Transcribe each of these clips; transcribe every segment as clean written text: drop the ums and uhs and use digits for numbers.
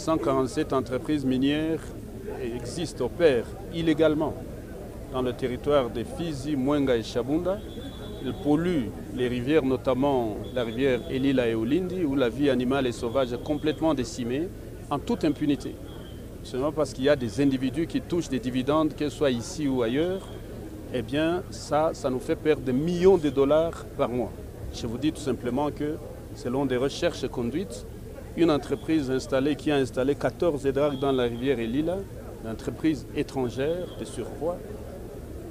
147 entreprises minières existent, opèrent illégalement dans le territoire de Fizi, Mwenga et Chabunda. Ils polluent les rivières, notamment la rivière Elila et Olindi, où la vie animale et sauvage est complètement décimée, en toute impunité. Seulement parce qu'il y a des individus qui touchent des dividendes, que ce soit ici ou ailleurs, eh bien ça nous fait perdre des millions de dollars par mois. Je vous dis tout simplement que, selon des recherches conduites, une entreprise qui a installé 14 hydracs dans la rivière Elila, une entreprise étrangère de surpoids,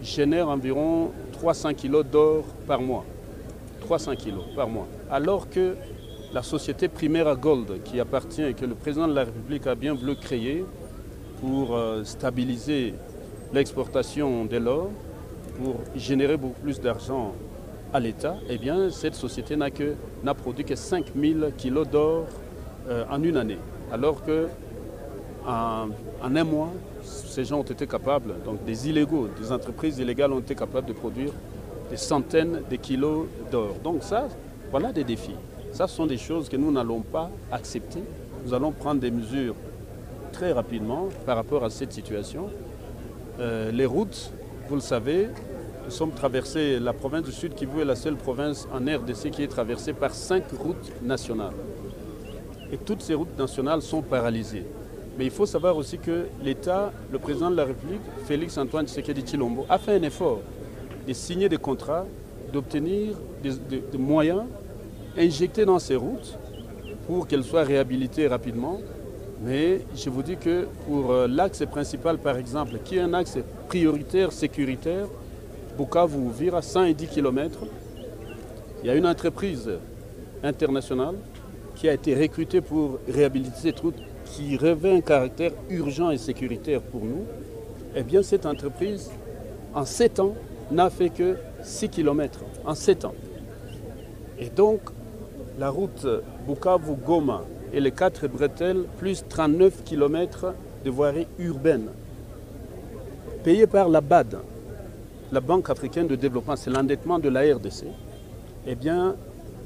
génère environ 300 kg d'or par mois. 300 kg par mois. Alors que la société Primera Gold, qui appartient et que le président de la République a bien voulu créer pour stabiliser l'exportation de l'or, pour générer beaucoup plus d'argent à l'État, eh bien cette société n'a produit que 5000 kg d'or en une année. Alors que en un mois, ces gens ont été capables, donc des illégaux, des entreprises illégales ont été capables de produire des centaines de kilos d'or. Donc ça, voilà des défis. Ça, ce sont des choses que nous n'allons pas accepter. Nous allons prendre des mesures très rapidement par rapport à cette situation. Les routes, vous le savez, nous sommes traversés, la province du Sud Kivu est la seule province en RDC qui est traversée par 5 routes nationales. Et toutes ces routes nationales sont paralysées. Mais il faut savoir aussi que l'État, le président de la République, Félix Antoine Tshisekedi Tshilombo, a fait un effort de signer des contrats, d'obtenir des moyens injectés dans ces routes pour qu'elles soient réhabilitées rapidement. Mais je vous dis que pour l'axe principal, par exemple, qui est un axe prioritaire, sécuritaire, Bukavu-Uvira, 110 km, il y a une entreprise internationale qui a été recrutée pour réhabiliter cette route qui revêt un caractère urgent et sécuritaire pour nous. Eh bien, cette entreprise, en 7 ans, n'a fait que 6 km. En 7 ans. Et donc, la route Bukavu-Goma et les 4 bretelles, plus 39 km de voirie urbaine, payée par la BAD, la Banque africaine de développement, c'est l'endettement de la RDC, eh bien,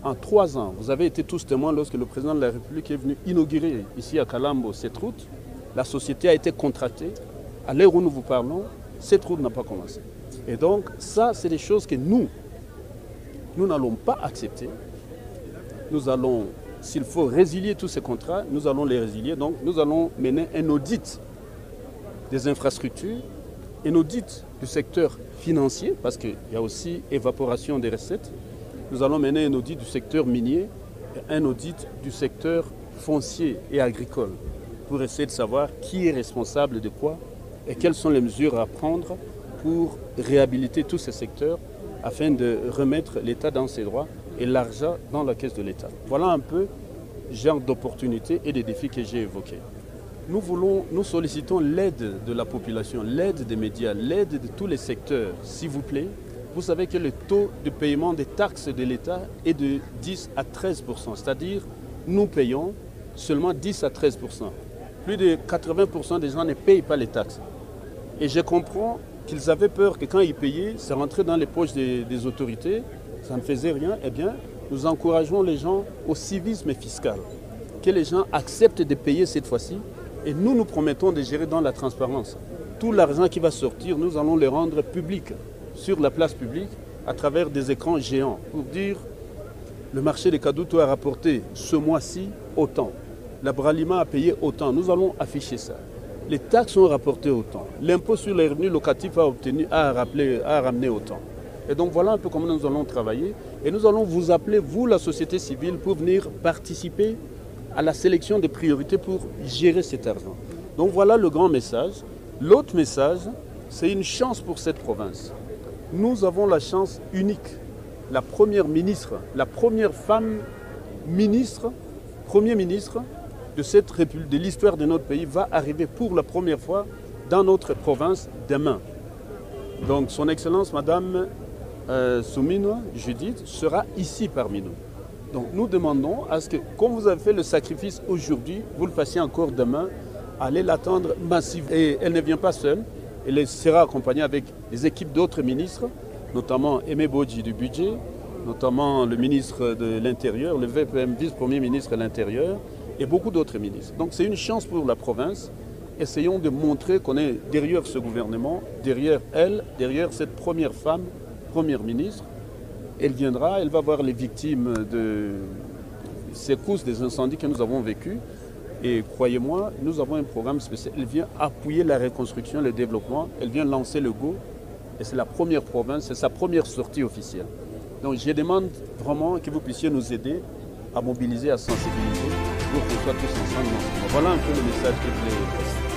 en 3 ans, vous avez été tous témoins lorsque le président de la République est venu inaugurer ici à Kalambo cette route. La société a été contractée. À l'heure où nous vous parlons, cette route n'a pas commencé. Et donc, ça, c'est des choses que nous n'allons pas accepter. Nous allons, s'il faut résilier tous ces contrats, nous allons les résilier. Donc, nous allons mener un audit des infrastructures, un audit du secteur financier, parce qu'il y a aussi évaporation des recettes. Nous allons mener un audit du secteur minier et un audit du secteur foncier et agricole pour essayer de savoir qui est responsable de quoi et quelles sont les mesures à prendre pour réhabiliter tous ces secteurs afin de remettre l'État dans ses droits et l'argent dans la caisse de l'État. Voilà un peu le genre d'opportunités et des défis que j'ai évoqués. Nous sollicitons l'aide de la population, l'aide des médias, l'aide de tous les secteurs, s'il vous plaît. Vous savez que le taux de paiement des taxes de l'État est de 10 à 13 %, c'est-à-dire nous payons seulement 10 à 13 %. Plus de 80 % des gens ne payent pas les taxes. Et je comprends qu'ils avaient peur que quand ils payaient, ça rentrait dans les poches des autorités, ça ne faisait rien. Eh bien, nous encourageons les gens au civisme fiscal, que les gens acceptent de payer cette fois-ci. Et nous promettons de gérer dans la transparence. Tout l'argent qui va sortir, nous allons le rendre public, sur la place publique, à travers des écrans géants, pour dire le marché des Kadutu a rapporté ce mois-ci autant. La Bralima a payé autant. Nous allons afficher ça. Les taxes ont rapporté autant. L'impôt sur les revenus locatifs a ramené autant. Et donc voilà un peu comment nous allons travailler. Et nous allons vous appeler, vous, la société civile, pour venir participer à la sélection des priorités pour gérer cet argent. Donc voilà le grand message. L'autre message, c'est une chance pour cette province. Nous avons la chance unique. La première ministre, la première femme ministre, premier ministre de l'histoire de notre pays va arriver pour la première fois dans notre province demain. Donc son Excellence Madame Soumino Judith sera ici parmi nous. Donc nous demandons à ce que, comme vous avez fait le sacrifice aujourd'hui, vous le fassiez encore demain, allez l'attendre massivement. Et elle ne vient pas seule, elle sera accompagnée avec des équipes d'autres ministres, notamment Aimé Bodji du budget, notamment le ministre de l'Intérieur, le VPM, vice-premier ministre de l'Intérieur, et beaucoup d'autres ministres. Donc c'est une chance pour la province. Essayons de montrer qu'on est derrière ce gouvernement, derrière elle, derrière cette première femme, première ministre. Elle viendra, elle va voir les victimes de secousses des incendies que nous avons vécus. Et croyez-moi, nous avons un programme spécial. Elle vient appuyer la reconstruction, le développement. Elle vient lancer le go. Et c'est la première province, c'est sa première sortie officielle. Donc je demande vraiment que vous puissiez nous aider à mobiliser, à sensibiliser pour qu'on soit tous ensemble. Voilà un peu le message que je voulais passer.